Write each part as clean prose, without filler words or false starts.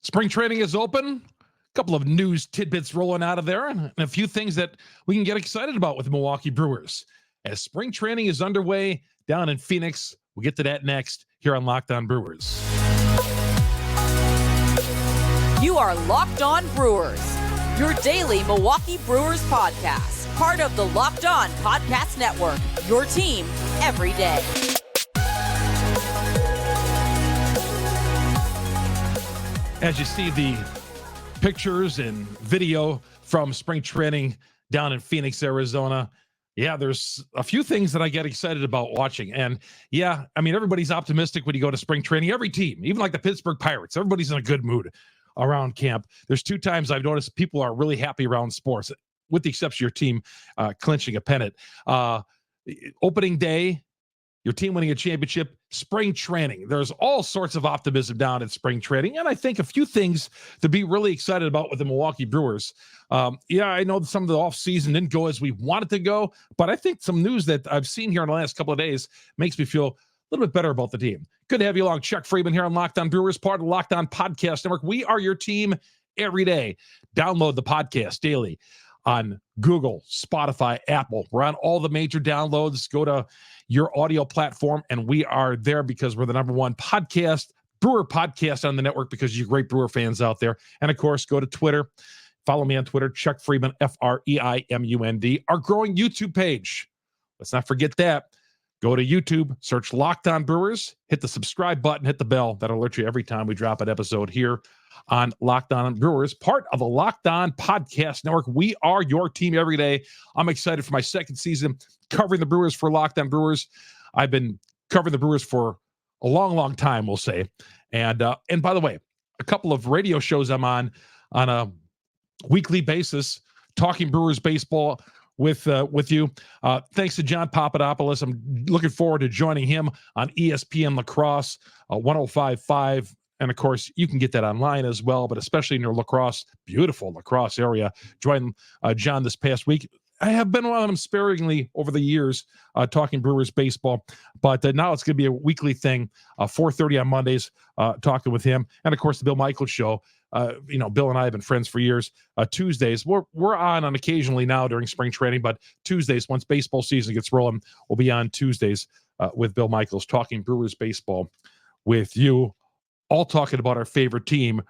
Spring training is open. A couple of news tidbits rolling out of there, and a few things that we can get excited about with the Milwaukee Brewers. As spring training is underway down in Phoenix, we'll get to that next here on Locked On Brewers. You are Locked On Brewers, your daily Milwaukee Brewers podcast, part of the Locked On Podcast Network, your team every day. As you see the pictures and video from spring training down in Phoenix, Arizona, there's a few things that I get excited about watching. And everybody's optimistic when you go to spring training. Every team, even like the Pittsburgh Pirates, everybody's in a good mood around camp. There's two times I've noticed people are really happy around sports, with the exception of your team clinching a pennant. Opening day, your team winning a championship, spring training. There's all sorts of optimism down at spring training. And I think a few things to be really excited about with the Milwaukee Brewers. I know some of the offseason didn't go as we wanted to go, but I think some news that I've seen here in the last couple of days makes me feel a little bit better about the team. Good to have you along. Chuck Freeman here on Locked On Brewers, part of the Locked On Podcast Network. We are your team every day. Download the podcast daily on Google, Spotify, Apple. We're on all the major downloads. Go to your audio platform, and we are there because we're the number one Brewer podcast on the network because you're great Brewer fans out there. And, of course, go to Twitter. Follow me on Twitter, Chuck Freeman, Freimund. Our growing YouTube page. Let's not forget that. Go to YouTube, search Locked On Brewers, hit the subscribe button, hit the bell. That'll alert you every time we drop an episode here on Locked On Brewers, part of the Locked On Podcast Network. We are your team every day. I'm excited for my second season covering the Brewers for Locked On Brewers. I've been covering the Brewers for a long, long time, we'll say. And by the way, a couple of radio shows I'm on a weekly basis, talking Brewers baseball with you. Thanks to John Papadopoulos. I'm looking forward to joining him on ESPN Lacrosse 105.5. And, of course, you can get that online as well, but especially in your beautiful lacrosse area. Join John this past week. I have been on him sparingly over the years talking Brewers baseball, but now it's going to be a weekly thing, 4:30 on Mondays, talking with him. And, of course, the Bill Michaels Show. Bill and I have been friends for years. Tuesdays, we're on occasionally now during spring training, but Tuesdays, once baseball season gets rolling, we'll be on Tuesdays with Bill Michaels talking Brewers baseball with you, all talking about our favorite team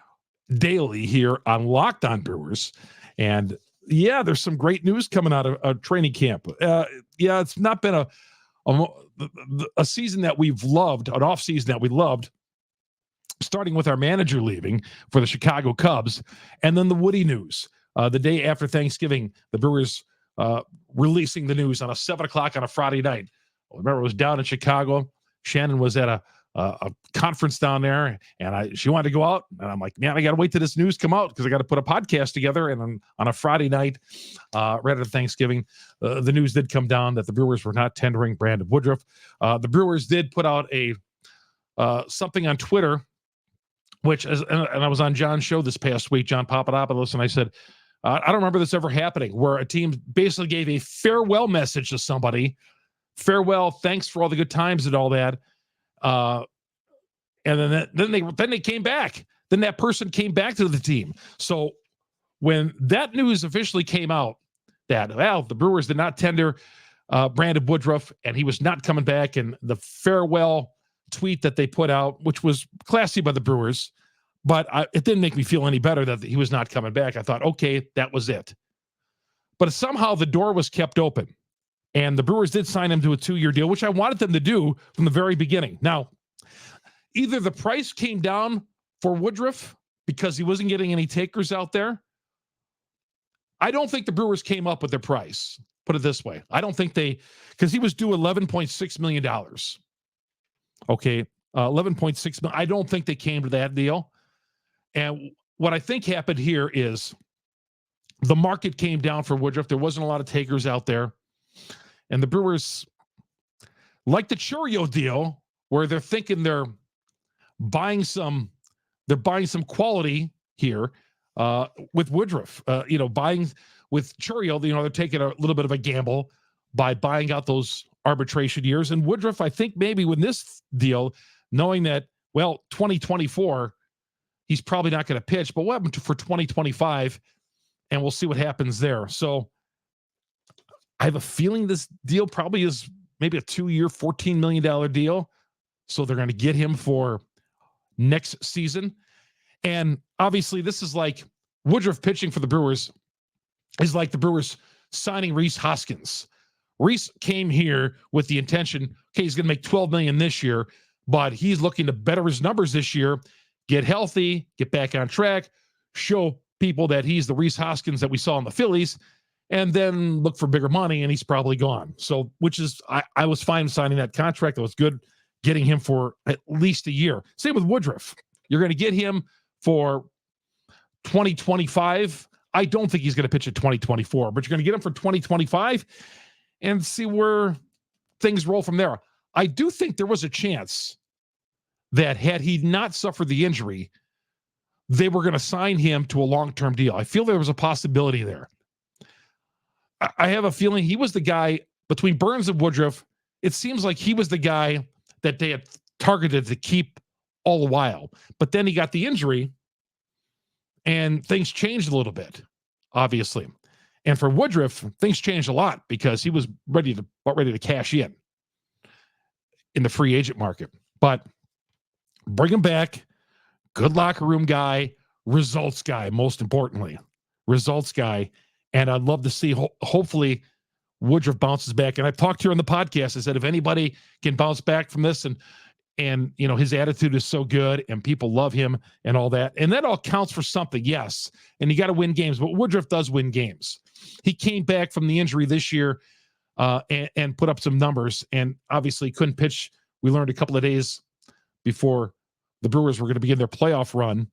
daily here on Locked On Brewers. And there's some great news coming out of training camp. It's not been a season that we've loved, an off season that we loved, starting with our manager leaving for the Chicago Cubs, and then the Woody news. The day after Thanksgiving, the Brewers releasing the news on 7 o'clock on a Friday night. Well, remember, it was down in Chicago. Shannon was at a conference down there, and she wanted to go out, and I'm like, man, I got to wait till this news come out because I got to put a podcast together. And on a Friday night, right after Thanksgiving, the news did come down that the Brewers were not tendering Brandon Woodruff. The Brewers did put out something on Twitter, and I was on John's show this past week, John Papadopoulos, and I said, I don't remember this ever happening, where a team basically gave a farewell message to somebody. Farewell, thanks for all the good times and all that. And then they came back. Then that person came back to the team. So when that news officially came out that, the Brewers did not tender Brandon Woodruff and he was not coming back, and the farewell tweet that they put out, which was classy by the Brewers, but it didn't make me feel any better that he was not coming back. I thought, okay, that was it. But somehow the door was kept open, and the Brewers did sign him to a 2-year deal, which I wanted them to do from the very beginning. Now, either the price came down for Woodruff because he wasn't getting any takers out there. I don't think the Brewers came up with their price. Put it this way. I don't think because he was due $11.6 million. Okay, 11.6 million. I don't think they came to that deal. And what I think happened here is the market came down for Woodruff. There wasn't a lot of takers out there. And the Brewers, like the Churio deal, where they're thinking they're buying some quality here with Woodruff. Buying with Churio, they're taking a little bit of a gamble by buying out those arbitration years. And Woodruff, I think maybe with this deal, knowing that, 2024, he's probably not going to pitch. But what happened for 2025? And we'll see what happens there. So I have a feeling this deal probably is maybe a 2-year, $14 million deal. So they're going to get him for next season. And obviously, this is like Woodruff pitching for the Brewers is like the Brewers signing Rhys Hoskins. Rhys came here with the intention, okay, he's going to make $12 million this year, but he's looking to better his numbers this year, get healthy, get back on track, show people that he's the Rhys Hoskins that we saw in the Phillies, and then look for bigger money, and he's probably gone. So, which is, I was fine signing that contract. That was good, getting him for at least a year. Same with Woodruff. You're going to get him for 2025. I don't think he's going to pitch at 2024, but you're going to get him for 2025 and see where things roll from there. I do think there was a chance that had he not suffered the injury, they were going to sign him to a long-term deal. I feel there was a possibility there. I have a feeling he was the guy between Burns and Woodruff. It seems like he was the guy that they had targeted to keep all the while. But then he got the injury and things changed a little bit, obviously. And for Woodruff, things changed a lot because he was ready to cash in the free agent market. But bring him back. Good locker room guy, results guy, most importantly. Results guy. And I'd love to see, hopefully, Woodruff bounces back. And I've talked here on the podcast. I said, if anybody can bounce back from this and you know, his attitude is so good and people love him and all that. And that all counts for something, yes. And you got to win games, but Woodruff does win games. He came back from the injury this year and put up some numbers and obviously couldn't pitch. We learned a couple of days before the Brewers were going to begin their playoff run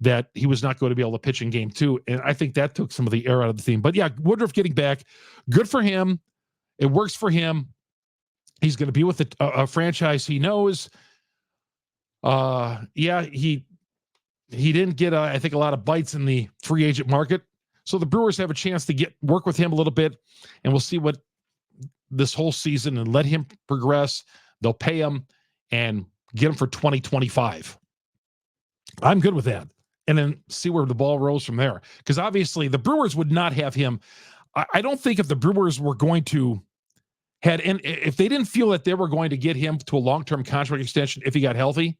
that he was not going to be able to pitch in game 2. And I think that took some of the air out of the team. But yeah, Woodruff getting back, good for him. It works for him. He's going to be with a franchise he knows. Yeah, he didn't get, I think, a lot of bites in the free agent market. So the Brewers have a chance to work with him a little bit, and we'll see what this whole season and let him progress. They'll pay him and get him for 2025. I'm good with that. And then see where the ball rolls from there. Because obviously the Brewers would not have him. I don't think if the Brewers were going to if they didn't feel that they were going to get him to a long-term contract extension if he got healthy,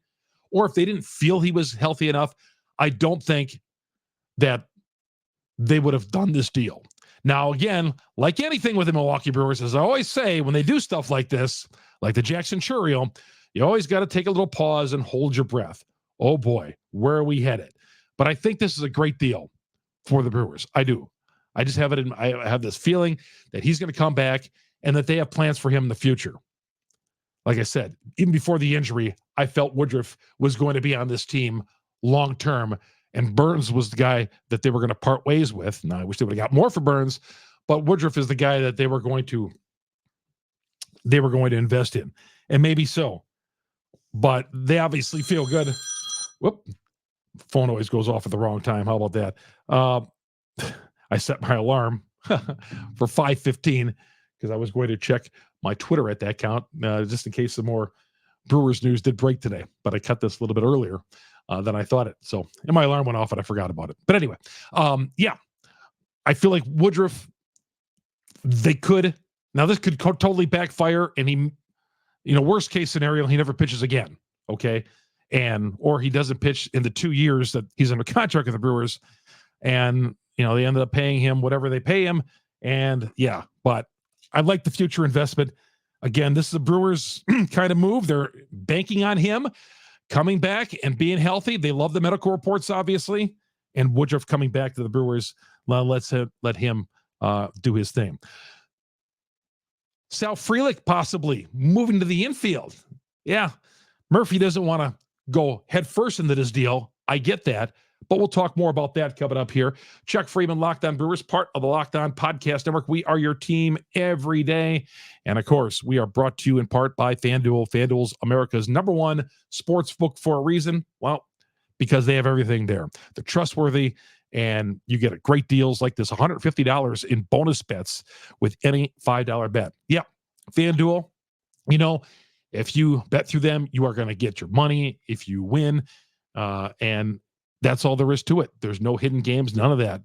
or if they didn't feel he was healthy enough, I don't think that they would have done this deal. Now, again, like anything with the Milwaukee Brewers, as I always say, when they do stuff like this, like the Jackson Churiel, you always got to take a little pause and hold your breath. Oh boy, where are we headed? But I think this is a great deal for the Brewers. I do. I just have I have this feeling that he's going to come back and that they have plans for him in the future. Like I said, even before the injury, I felt Woodruff was going to be on this team long-term, and Burns was the guy that they were going to part ways with. Now, I wish they would have got more for Burns, but Woodruff is the guy that they were going to invest in, and maybe so. But they obviously feel good. Whoop. Phone always goes off at the wrong time. How about that? I set my alarm for 5:15 because I was going to check my Twitter at that count, just in case some more Brewers news did break today. But I cut this a little bit earlier than I thought it. So, and my alarm went off and I forgot about it. But anyway, yeah, I feel like Woodruff, they could. Now, this could totally backfire, and he, worst case scenario, he never pitches again. Okay. Or he doesn't pitch in the 2 years that he's under contract with the Brewers. And, they ended up paying him whatever they pay him. And yeah, but I like the future investment. Again, this is a Brewers kind of move. They're banking on him coming back and being healthy. They love the medical reports, obviously. And Woodruff coming back to the Brewers, let him do his thing. Sal Frelick possibly moving to the infield. Yeah, Murphy doesn't want to go head first into this deal. I get that. But we'll talk more about that coming up here. Chuck Freeman, Locked On Brewers, part of the Locked On Podcast Network. We are your team every day. And, of course, we are brought to you in part by FanDuel. FanDuel's America's #1 sports book for a reason. Well, because they have everything there. They're trustworthy, and you get great deals like this, $150 in bonus bets with any $5 bet. Yep, FanDuel, if you bet through them, you are going to get your money if you win. And That's all there is to it. There's no hidden games, none of that,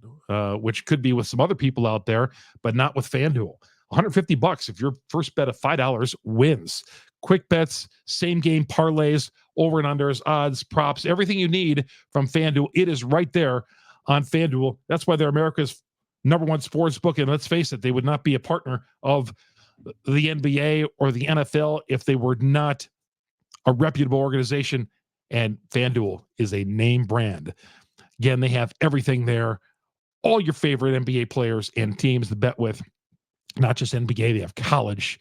which could be with some other people out there, but not with FanDuel. $150 if your first bet of $5 wins. Quick bets, same game parlays, over and unders, odds, props, everything you need from FanDuel. It is right there on FanDuel. That's why they're America's #1 sports book. And let's face it, they would not be a partner of the NBA or the NFL if they were not a reputable organization. And FanDuel is a name brand. Again, they have everything there. All your favorite NBA players and teams to bet with. Not just NBA, they have college,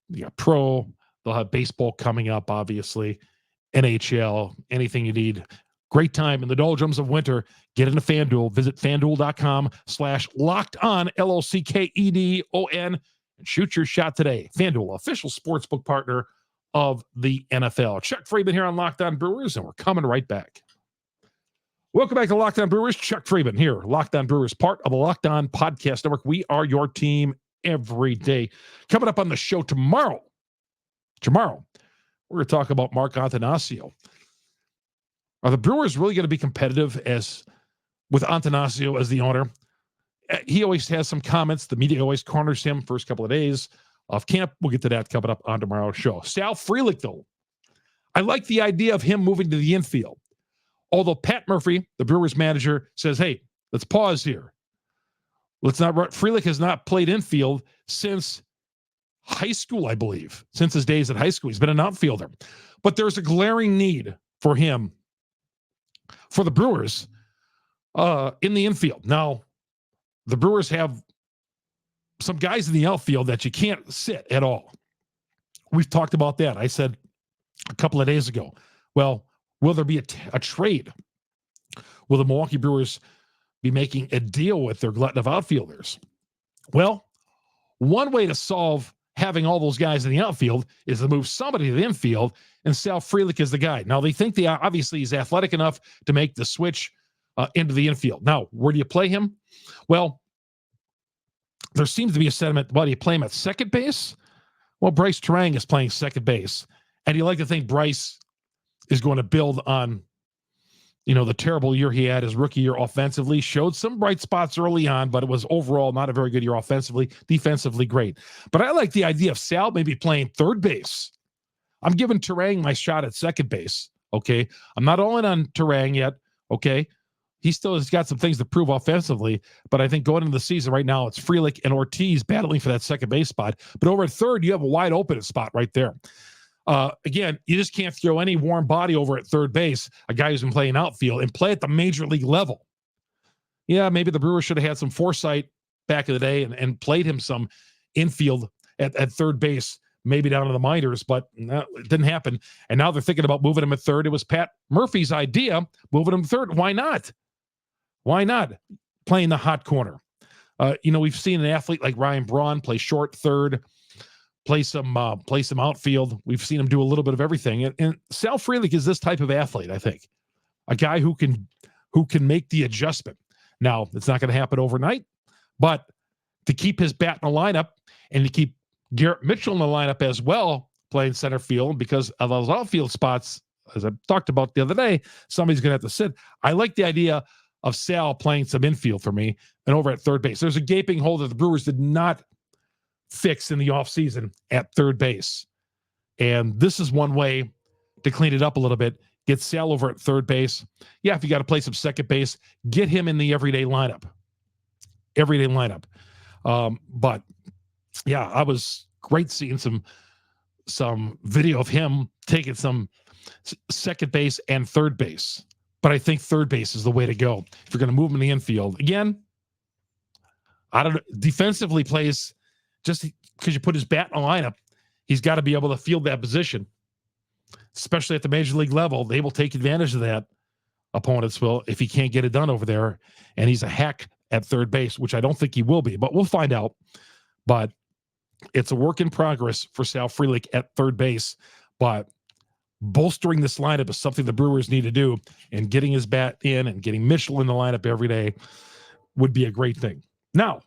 they got pro, they'll have baseball coming up, obviously, NHL, anything you need. Great time in the doldrums of winter. Get into FanDuel. Visit FanDuel.com/LockedOn, LOCKEDON, and shoot your shot today. FanDuel, official sportsbook partner of the NFL. Chuck Freeman here on Locked On Brewers, and we're coming right back. Welcome back to Locked On Brewers. Chuck Freeman here. Locked On Brewers, part of the Locked On Podcast Network. We are your team every day. Coming up on the show tomorrow, we're going to talk about Mark Attanasio. Are the Brewers really going to be competitive with Attanasio as the owner? He always has some comments. The media always corners him first couple of days of camp. We'll get to that coming up on tomorrow's show. Sal Frelick, though. I like the idea of him moving to the infield. Although Pat Murphy, the Brewers manager, says, hey, let's pause here. Let's not run. Frelick has not played infield since high school, I believe. Since his days at high school. He's been an outfielder. But there's a glaring need for him, for the Brewers, in the infield. Now, the Brewers have some guys in the outfield that you can't sit at all. We've talked about that. I said a couple of days ago, well, will there be a trade? Will the Milwaukee Brewers be making a deal with their glut of outfielders? Well, one way to solve having all those guys in the outfield is to move somebody to the infield, and Sal Frelick is the guy. Now, they think obviously he's athletic enough to make the switch into the infield. Now, where do you play him? Well, there seems to be a sentiment, well, do you play him at second base? Well, Bryce Terang is playing second base, and you like to think Bryce is going to build on, the terrible year he had his rookie year offensively. Showed some bright spots early on, but it was overall not a very good year offensively. Defensively, great. But I like the idea of Sal maybe playing third base. I'm giving Terang my shot at second base, okay? I'm not all in on Terang yet, okay? He still has got some things to prove offensively, but I think going into the season right now, it's Frelick and Ortiz battling for that second base spot. But over at third, you have a wide open spot right there. Again, you just can't throw any warm body over at third base, a guy who's been playing outfield, and play at the major league level. Yeah, maybe the Brewers should have had some foresight back in the day and played him some infield at third base, maybe down in the minors, but no, it didn't happen. And now they're thinking about moving him at third. It was Pat Murphy's idea, moving him third. Why not? Why not playing the hot corner? We've seen an athlete like Ryan Braun play short third, play some outfield. We've seen him do a little bit of everything. And Sal Frelick is this type of athlete, I think. A guy who can make the adjustment. Now, it's not going to happen overnight, but to keep his bat in the lineup and to keep Garrett Mitchell in the lineup as well, playing center field, because of those outfield spots, as I talked about the other day, somebody's going to have to sit. I like the idea of Sal playing some infield for me and over at third base. There's a gaping hole that the Brewers did not fix in the offseason at third base. And this is one way to clean it up a little bit. Get Sal over at third base. Yeah, if you got to play some second base, get him in the everyday lineup. But yeah, I was great seeing some video of him taking some second base and third base. But I think third base is the way to go. If you're going to move him in the infield. Again, I don't know. Defensively plays, just because you put his bat in the lineup, he's got to be able to field that position, especially at the major league level. They will take advantage of that, opponents will, if he can't get it done over there. And he's a hack at third base, which I don't think he will be, but we'll find out. But it's a work in progress for Sal Frelick at third base. But bolstering this lineup is something the Brewers need to do, and getting his bat in and getting Mitchell in the lineup every day would be a great thing. Now,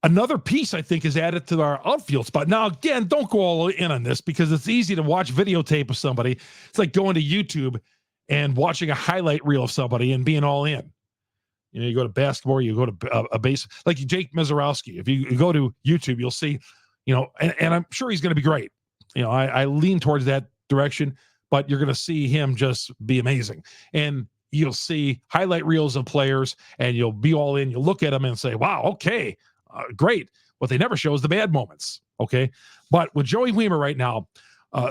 Another piece, I think, is added to our outfield spot. Now, again, don't go all in on this because it's easy to watch videotape of somebody. It's like going to YouTube and watching a highlight reel of somebody and being all in. You know, you go to basketball, you go to a base, like Jake Mizorowski. If you go to YouTube, you'll see, you know, and I'm sure he's going to be great. You know, I lean towards that direction, but you're going to see him just be amazing. And you'll see highlight reels of players and you'll be all in. You'll look at them and say, wow, okay, great. What they never show is the bad moments. Okay. But with Joey Wiemer right now,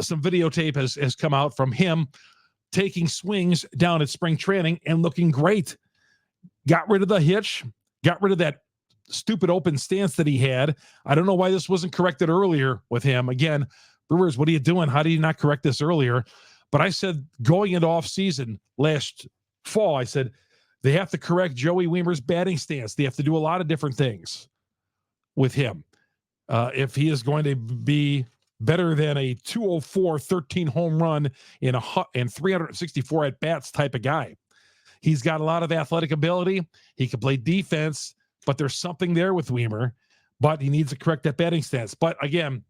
some videotape has come out from him taking swings down at spring training and looking great. Got rid of the hitch, got rid of that stupid open stance that he had. I don't know why this wasn't corrected earlier with him. Again, Brewers, what are you doing? How did you not correct this earlier? But I said going into off season last fall, I said they have to correct Joey Wiemer's batting stance. They have to do a lot of different things with him. If he is going to be better than a 204, 13 home run and 364 at bats type of guy. He's got a lot of athletic ability. He can play defense, but there's something there with Wiemer, but he needs to correct that batting stance. But again,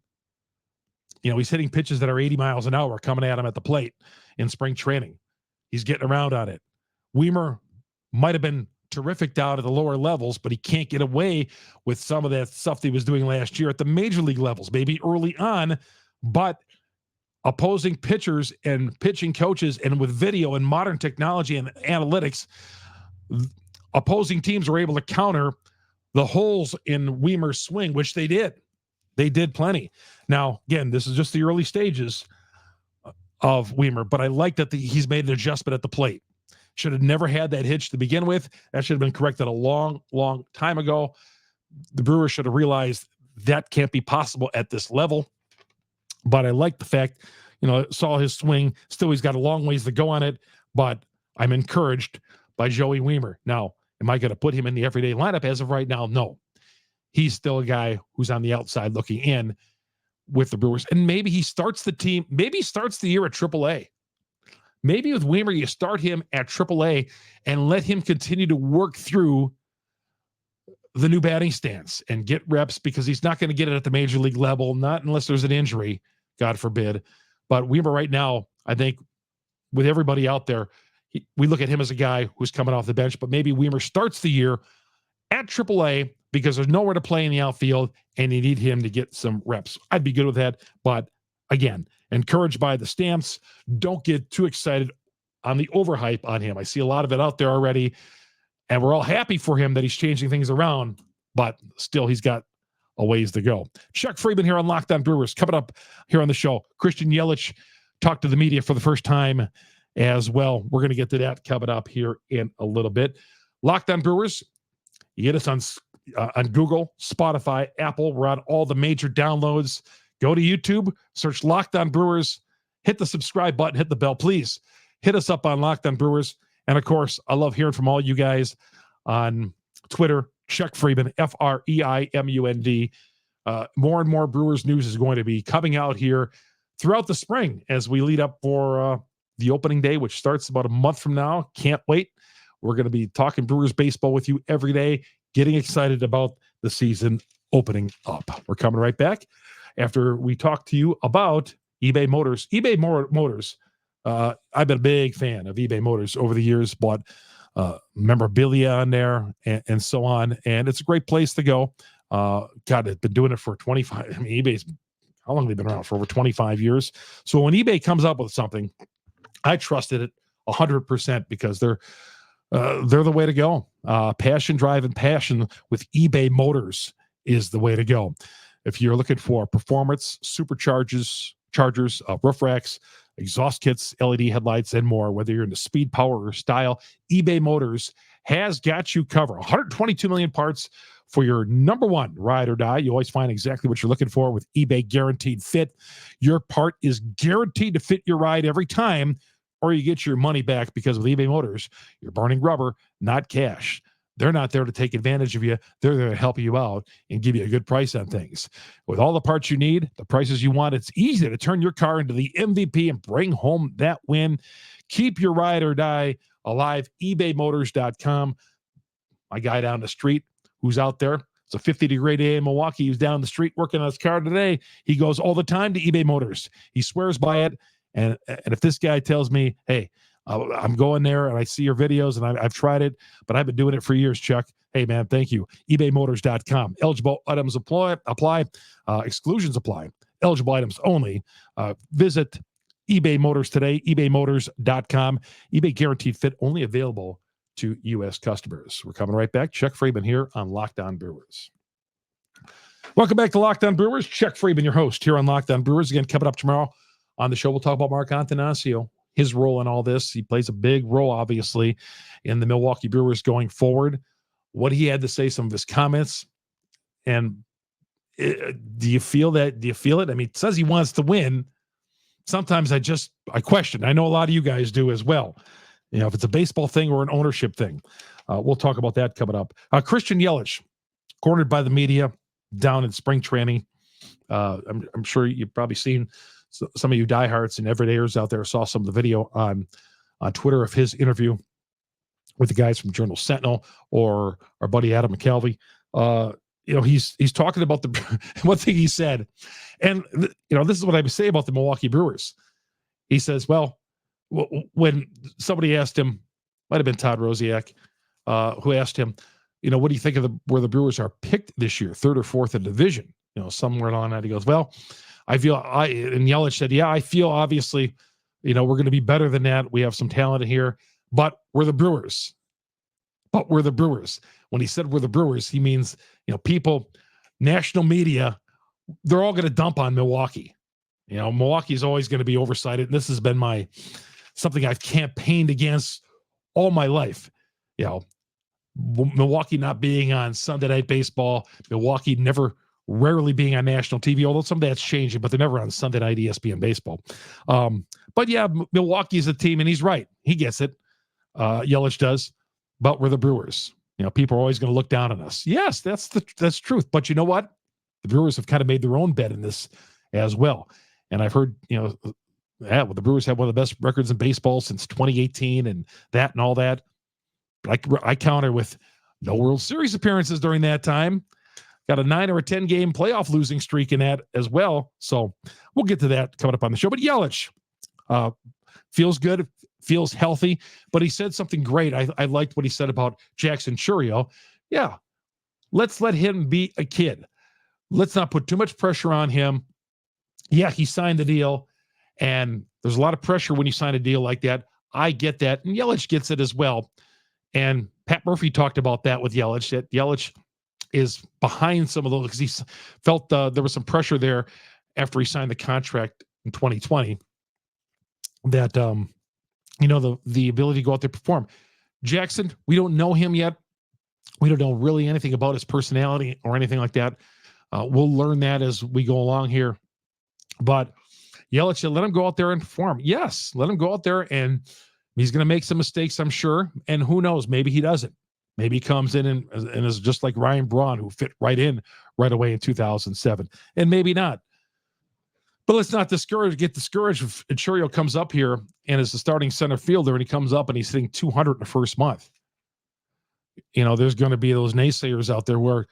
you know, he's hitting pitches that are 80 miles an hour coming at him at the plate in spring training. He's getting around on it. Wiemer might have been terrific down at the lower levels, but he can't get away with some of that stuff that he was doing last year at the major league levels, maybe early on, but opposing pitchers and pitching coaches and with video and modern technology and analytics, opposing teams were able to counter the holes in Wiemer's swing, which they did. They did plenty. Now, again, this is just the early stages of Wiemer, but I like that he's made an adjustment at the plate. Should have never had that hitch to begin with. That should have been corrected a long, long time ago. The Brewers should have realized that can't be possible at this level. But I like the fact, you know, saw his swing. Still, he's got a long ways to go on it, but I'm encouraged by Joey Wiemer. Now, am I going to put him in the everyday lineup as of right now? No. He's still a guy who's on the outside looking in with the Brewers. And maybe he starts the team, maybe he starts the year at AAA. Maybe with Wiemer, you start him at AAA and let him continue to work through the new batting stance and get reps because he's not going to get it at the major league level, not unless there's an injury, God forbid. But Wiemer right now, I think with everybody out there, we look at him as a guy who's coming off the bench, but maybe Wiemer starts the year at AAA because there's nowhere to play in the outfield and you need him to get some reps. I'd be good with that. But again, encouraged by the stance. Don't get too excited on the overhype on him. I see a lot of it out there already, and we're all happy for him that he's changing things around, but still he's got a ways to go. Chuck Friedman here on Locked On Brewers. Coming up here on the show, Christian Yelich talked to the media for the first time as well. We're going to get to that coming up here in a little bit. Locked On Brewers, you get us on Google, Spotify, Apple. We're on all the major downloads. Go to YouTube, search Locked On Brewers, hit the subscribe button, hit the bell. Please hit us up on Locked On Brewers. And, of course, I love hearing from all you guys on Twitter. Chuck Friedman, Freimund. More and more Brewers news is going to be coming out here throughout the spring as we lead up for the opening day, which starts about a month from now. Can't wait. We're going to be talking Brewers baseball with you every day, getting excited about the season opening up. We're coming right back after we talk to you about eBay Motors. eBay Motors, I've been a big fan of eBay Motors over the years, bought memorabilia on there and so on, and it's a great place to go. God, I've been doing it for 25. I mean, eBay's, how long have they been around? For over 25 years. So when eBay comes up with something, I trusted it 100% because they're the way to go. Passion, drive, and passion with eBay Motors is the way to go. If you're looking for performance, superchargers, roof racks, exhaust kits, LED headlights, and more, whether you're into speed, power, or style, eBay Motors has got you covered. 122 million parts for your number one ride or die. You always find exactly what you're looking for with eBay Guaranteed Fit. Your part is guaranteed to fit your ride every time, or you get your money back, because with eBay Motors, you're burning rubber, not cash. They're not there to take advantage of you. They're there to help you out and give you a good price on things. With all the parts you need, the prices you want, it's easy to turn your car into the MVP and bring home that win. Keep your ride or die alive. ebaymotors.com. My guy down the street who's out there It's a 50-degree day in Milwaukee. He was down the street working on his car today. He goes all the time to eBay Motors. He swears by it. And if this guy tells me, hey, I'm going there and I see your videos and I've tried it, but I've been doing it for years, Chuck. Hey, man, thank you. ebaymotors.com. Eligible items apply. Exclusions apply. Eligible items only. Visit eBay Motors today, ebaymotors.com. eBay Guaranteed Fit, only available to U.S. customers. We're coming right back. Chuck Freeman here on Locked On Brewers. Welcome back to Locked On Brewers. Chuck Freeman, your host here on Locked On Brewers. Again, coming up tomorrow on the show, we'll talk about Mark Antanasio, his role in all this. He plays a big role, obviously, in the Milwaukee Brewers going forward. What he had to say, some of his comments. And do you feel that? Do you feel it? I mean, it says he wants to win. Sometimes I question. I know a lot of you guys do as well. You know, if it's a baseball thing or an ownership thing. We'll talk about that coming up. Christian Yelich, cornered by the media down in spring training. I'm sure you've probably seen some of you diehards and everydayers out there saw some of the video on Twitter of his interview with the guys from Journal Sentinel or our buddy Adam McCalvey. He's talking about the one thing he said, and this is what I would say about the Milwaukee Brewers. He says, well, when somebody asked him, might have been Todd Rosiak, who asked him, what do you think of where the Brewers are picked this year, third or fourth in division? Somewhere along that. He goes, well, and Yelich said, yeah, I feel obviously, we're going to be better than that. We have some talent here, but we're the Brewers. When he said we're the Brewers, he means, people, national media, they're all going to dump on Milwaukee. Milwaukee's always going to be oversighted. And this has been something I've campaigned against all my life. Milwaukee not being on Sunday Night Baseball, Milwaukee rarely being on national TV, although some of that's changing, but they're never on Sunday Night ESPN Baseball. But yeah, Milwaukee's a team, and he's right. He gets it. Yelich does. But we're the Brewers. People are always going to look down on us. Yes, that's truth. But you know what? The Brewers have kind of made their own bet in this as well. And I've heard, the Brewers have one of the best records in baseball since 2018 and that and all that. But I counter with no World Series appearances during that time. Got a 9 or a 10 game playoff losing streak in that as well. So we'll get to that coming up on the show. But Yelich feels good, feels healthy, but he said something great. I liked what he said about Jackson Chourio. Yeah, let's let him be a kid. Let's not put too much pressure on him. Yeah, he signed the deal, and there's a lot of pressure when you sign a deal like that. I get that, and Yelich gets it as well. And Pat Murphy talked about that with Yelich, that Yelich is behind some of those because he felt there was some pressure there after he signed the contract in 2020 that, the ability to go out there and perform. Jackson, we don't know him yet. We don't know really anything about his personality or anything like that. We'll learn that as we go along here. But Yelich said, let him go out there and perform. Yes, let him go out there, and he's going to make some mistakes, I'm sure. And who knows? Maybe he doesn't. Maybe he comes in and is just like Ryan Braun, who fit right in right away in 2007. And maybe not. But let's not get discouraged if Chourio comes up here and is the starting center fielder, and he comes up and he's hitting 200 in the first month. There's going to be those naysayers out there who are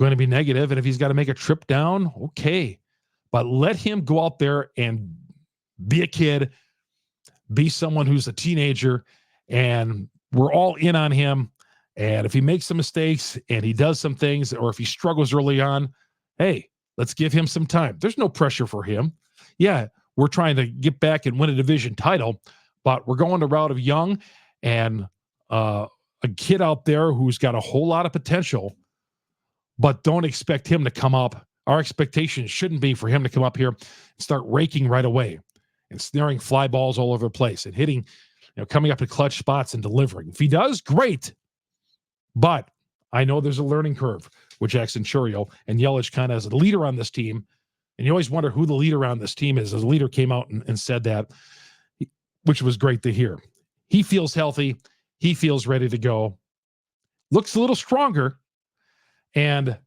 going to be negative, and if he's got to make a trip down, okay. But let him go out there and be a kid, be someone who's a teenager, and we're all in on him. And if he makes some mistakes and he does some things, or if he struggles early on, hey, let's give him some time. There's no pressure for him. Yeah, we're trying to get back and win a division title, but we're going the route of young and a kid out there who's got a whole lot of potential, but don't expect him to come up. Our expectation shouldn't be for him to come up here and start raking right away and snaring fly balls all over the place and hitting, coming up to clutch spots and delivering. If he does, great. But I know there's a learning curve with Jackson Chourio, and Yelich kind of as a leader on this team. And you always wonder who the leader on this team is. As a leader came out and said that, which was great to hear. He feels healthy. He feels ready to go. Looks a little stronger. And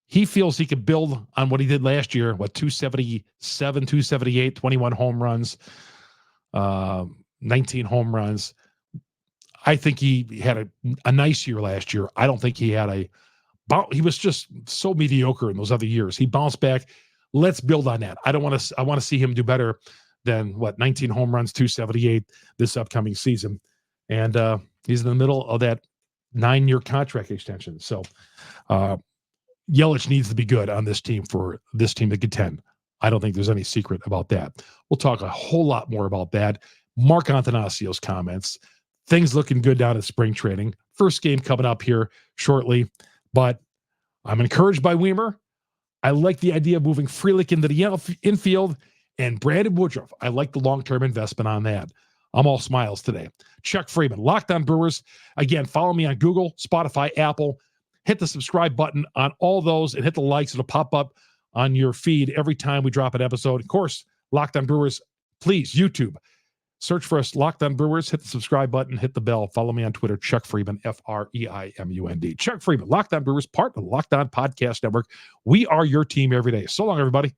he feels he could build on what he did last year, 277, 278, 21 home runs, 19 home runs. I think he had a nice year last year. I don't think he had a He was just so mediocre in those other years. He bounced back. Let's build on that. I want to see him do better than 19 home runs, 278 this upcoming season. And he's in the middle of that 9-year contract extension. So Yelich needs to be good on this team for this team to contend. I don't think there's any secret about that. We'll talk a whole lot more about that. Mark Antanasio's comments. Things looking good down at spring training. First game coming up here shortly. But I'm encouraged by Wiemer. I like the idea of moving Frelick into the infield. And Brandon Woodruff, I like the long-term investment on that. I'm all smiles today. Chuck Freeman, Locked On Brewers. Again, follow me on Google, Spotify, Apple. Hit the subscribe button on all those and hit the likes. It'll pop up on your feed every time we drop an episode. Of course, Locked On Brewers, please, YouTube. Search for us, Locked On Brewers. Hit the subscribe button, hit the bell. Follow me on Twitter, Chuck Freeman, Freimund. Chuck Freeman, Locked On Brewers, part of the Locked On Podcast Network. We are your team every day. So long, everybody.